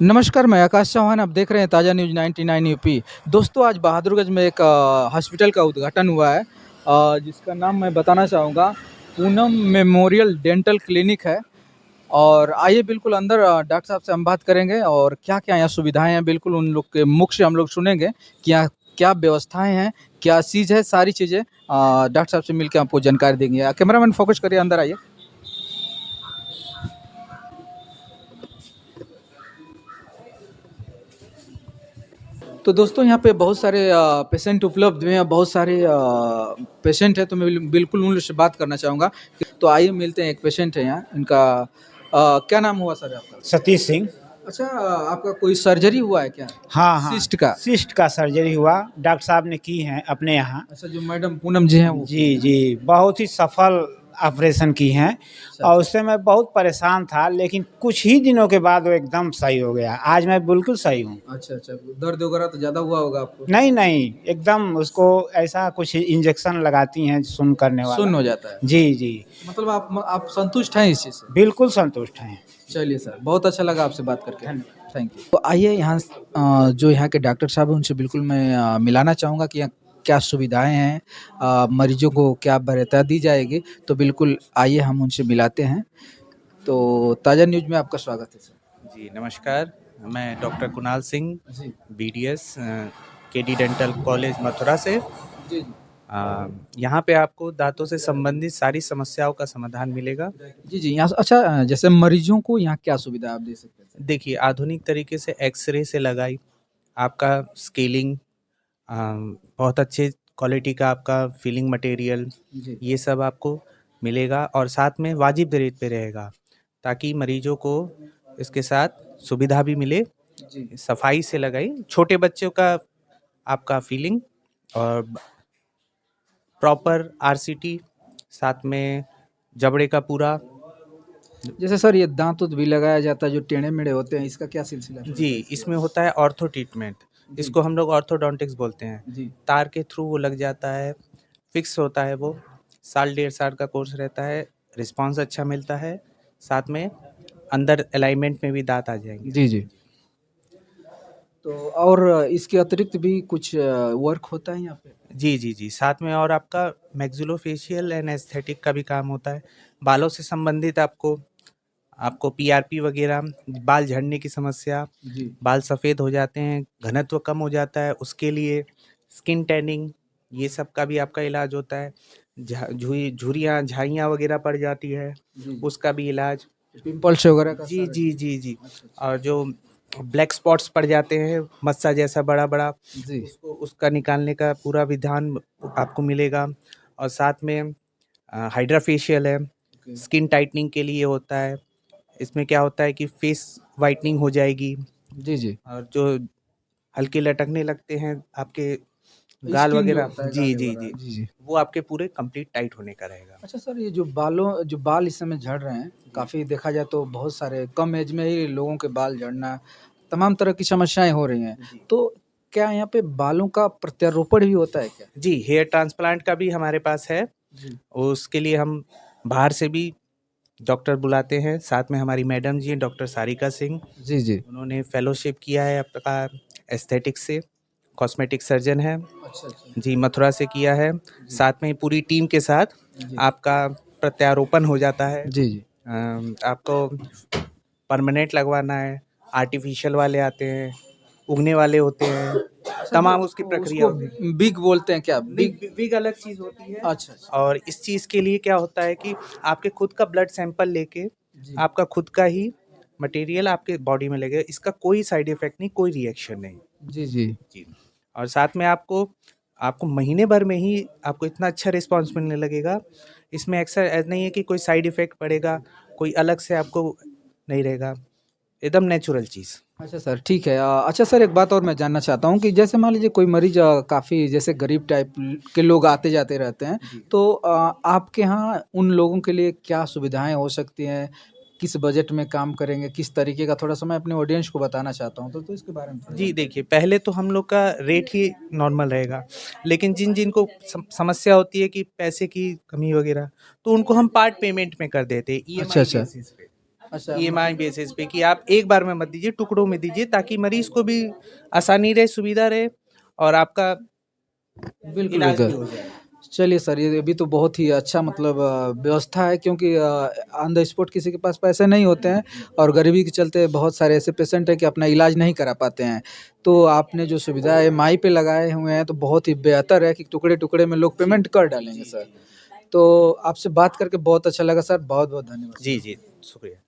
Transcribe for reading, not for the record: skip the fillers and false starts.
नमस्कार, मैं आकाश चौहान। आप देख रहे हैं ताज़ा न्यूज़ 99 यूपी। दोस्तों, आज बहादुरगंज में एक हॉस्पिटल का उद्घाटन हुआ है, जिसका नाम मैं बताना चाहूँगा, पूनम मेमोरियल डेंटल क्लिनिक है। और आइए बिल्कुल अंदर डॉक्टर साहब से हम बात करेंगे और क्या-क्या यहाँ सुविधाएँ हैं, बिल्कुल उन लोग के मुख से हम लोग सुनेंगे कि यहाँ क्या व्यवस्थाएँ हैं, क्या चीज़ है, सारी चीज़ें डॉक्टर साहब से मिलके आपको जानकारी देंगे। कैमरामैन फ़ोकस करिए, अंदर आइए। तो दोस्तों, यहाँ पे बहुत सारे पेशेंट उपलब्ध हैं, बहुत सारे पेशेंट हैं, तो मैं बिल्कुल उन लोग से बात करना चाहूँगा। तो आइए मिलते हैं, एक पेशेंट है यहाँ, इनका क्या नाम हुआ सर आपका? सतीश सिंह। अच्छा, आपका कोई सर्जरी हुआ है क्या? हाँ हाँ, सिस्ट का? सिस्ट का सर्जरी हुआ, डॉक्टर साहब ने की है अपने यहाँ। अच्छा, जो मैडम पूनम जी हैं वो की जी हैं? जी, बहुत ही सफल ऑपरेशन की हैं। अच्छा, और अच्छा। उससे मैं बहुत परेशान था, लेकिन कुछ ही दिनों के बाद वो एकदम सही हो गया। आज मैं बिल्कुल सही हूँ। अच्छा, अच्छा, दर्द वगैरह तो ज़्यादा हुआ होगा आपको? नहीं नहीं, एकदम उसको ऐसा कुछ इंजेक्शन लगाती हैं सुन्न करने वाला। शून्य हो जाता है। जी जी, मतलब आप संतुष्ट हैं इस चीज़ से? बिल्कुल संतुष्ट हैं। चलिए सर, बहुत अच्छा लगा आपसे बात करके। धन्यवाद। Thank you. तो आइए यहाँ जो यहाँ के डॉक्टर साहब हैं उनसे बिल्कुल मैं मिलाना चाहूँगा कि यहाँ क्या सुविधाएँ हैं, मरीजों को क्या वरीयता दी जाएगी, तो बिल्कुल आइए हम उनसे मिलाते हैं। तो ताज़ा न्यूज़ में आपका स्वागत है सर। जी, नमस्कार। मैं डॉक्टर कुणाल सिंह, जी। BDS KD dental college Mathura से। जी, जी। यहाँ पे आपको दाँतों से संबंधित सारी समस्याओं का समाधान मिलेगा। जी, जी, यहाँ से अच्छा, जैसे मरीजों को यहाँ क्या सुविधा आप दे सकते हैं सर? देखिए, आधुनिक तरीके से एक्स-रे से लगाई, आपका स्केलिंग, बहुत अच्छे क्वालिटी का आपका फिलिंग मटेरियल, जी। ये सब आपको मिलेगा और साथ में वाजिब रेट पे रहेगा, ताकि मरीजों को इसके साथ सुविधा भी मिले। जी। सफाई से लगाई, छोटे बच्चों का आपका फीलिंग और प्रॉपर आरसीटी, साथ में जबड़े का पूरा। जैसे सर ये दाँत-वाँत भी लगाया जाता है जो टेढ़े-मेढ़े होते हैं, इसका क्या सिलसिला जी, रहता है इसके इसमें बाद? होता है ऑर्थो ट्रीटमेंट। जी। इसको हम लोग ऑर्थोडोंटिक्स बोलते हैं। जी। तार के थ्रू वो लग जाता है, फिक्स होता है वो। साल डेढ़ साल का कोर्स रहता है, रिस्पॉन्स अच्छा मिलता है, साथ में अंदर अलाइनमेंट में भी दाँत आ जाएँगे। जी, जी। तो और इसके अतिरिक्त भी कुछ वर्क होता है यहाँ पे? जी, जी, जी। साथ में और आपका मैक्सिलोफेशियल एंड एस्थेटिक का भी काम होता है। बालों से संबंधित आपको आपको पीआरपी वगैरह, बाल झड़ने की समस्या, जी। बाल सफ़ेद हो जाते हैं, घनत्व कम हो जाता है, उसके लिए स्किन टैनिंग, ये सब का भी आपका इलाज होता है। झुर्रियाँ, झाइयाँ वगैरह पड़ जाती है, जी, जी। उसका भी इलाज। पिंपल्स वगैरह का जी, सारा जी, चीज़? जी, जी। अच्छा, अच्छा। और जो ब्लैक स्पॉट्स पड़ जाते हैं, मस्सा जैसा बड़ा-बड़ा, जी। उसको उसका निकालने का पूरा विधान आपको मिलेगा। और साथ में हाइड्रा फेशियल है, ओके। स्किन टाइटनिंग के लिए होता है। इसमें क्या होता है कि फेस व्हाइटनिंग हो जाएगी जी, जी। और जो हल्के लटकने लगते हैं आपके गाल स्किन जो वगैरह, होता है जी, गाल जी, वगैरह। जी, जी, जी। वो आपके पूरे कंप्लीट टाइट होने का रहेगा। अच्छा सर, ये जो बाल इस समय झड़ रहे हैं, काफ़ी देखा जाए तो बहुत सारे कम एज में ही लोगों के बाल झड़ना, तमाम तरह की समस्याएँ हो रही हैं। जी। तो क्या यहाँ पे बालों का प्रत्यारोपण भी होता है क्या? जी, हेयर ट्रांसप्लांट का भी हमारे पास है। जी। उसके लिए हम बाहर से भी डॉक्टर बुलाते हैं। साथ में हमारी मैडम जी हैं, डॉक्टर सारिका सिंह। जी, जी। उन्होंने फेलोशिप किया है आपका एस्थेटिक्स से, कॉस्मेटिक सर्जन है। अच्छा, अच्छा। जी, मथुरा से किया है। जी। साथ में पूरी टीम के साथ जी। आपका प्रत्यारोपण हो जाता है। जी, जी। आपको परमानेंट लगवाना है, आर्टिफ़िशियल वाले आते हैं, उगने वाले होते हैं, अच्छा, जो तमाम उसकी प्रक्रिया उसको होती है। बिग बोलते हैं क्या? नहीं, बिग? विग अलग चीज़ होती है। अच्छा, अच्छा। और इस चीज़ के लिए क्या होता है कि आपके खुद का ब्लड सैंपल लेके, जी। आपका खुद का ही मटेरियल आपके बॉडी में लगेगा। इसका कोई साइड इफ़ेक्ट नहीं, कोई रिएक्शन नहीं। जी, जी। जी। और साथ में आपको आपको महीने भर में ही आपको इतना अच्छा रिस्पॉन्स मिलने लगेगा। इसमें अक्सर ऐसा नहीं है कि कोई साइड इफ़ेक्ट पड़ेगा, कोई अलग से आपको नहीं रहेगा, एकदम नेचुरल चीज़। अच्छा सर, ठीक है। अच्छा सर, एक बात और मैं जानना चाहता हूँ कि जैसे मान लीजिए कोई मरीज़ काफ़ी जैसे गरीब टाइप के लोग आते-जाते रहते हैं, जी। तो आपके यहाँ उन लोगों के लिए क्या सुविधाएँ हो सकती हैं? किस बजट में काम करेंगे? किस तरीके का थोड़ा-सा मैं अपने ऑडियंस को बताना चाहता हूँ, तो इसके बारे में थोड़ा जी, जानकारी देखिए, दें। पहले तो हम लोग का रेट ही नॉर्मल रहेगा, लेकिन जिनको समस्या होती है कि पैसे की कमी वगैरह, तो उनको हम पार्ट पेमेंट में कर देते हैं, अच्छा, ईएमआई अच्छा। बेसिस पे। अच्छा, ईएमआई बेसिस पे, कि आप एक बार में मत दीजिए, टुकड़ों में दीजिए, ताकि मरीज को भी आसानी रहे, सुविधा रहे, और आपका बिल्कुल, इलाज भी बिल्कुल। हो जाए। चलिए सर, ये भी तो बहुत ही अच्छा मतलब व्यवस्था है, क्योंकि ऑन द स्पॉट किसी के पास पैसे नहीं होते हैं और गरीबी के चलते बहुत सारे ऐसे पेशेंट हैं कि अपना इलाज नहीं करा पाते हैं। तो आपने जो सुविधा एमआई पे लगाए हुए हैं तो बहुत ही बेहतर है कि टुकड़े-टुकड़े में लोग पेमेंट कर डालेंगे सर। तो आपसे बात करके बहुत अच्छा लगा सर, बहुत-बहुत धन्यवाद जी, सर। जी, शुक्रिया।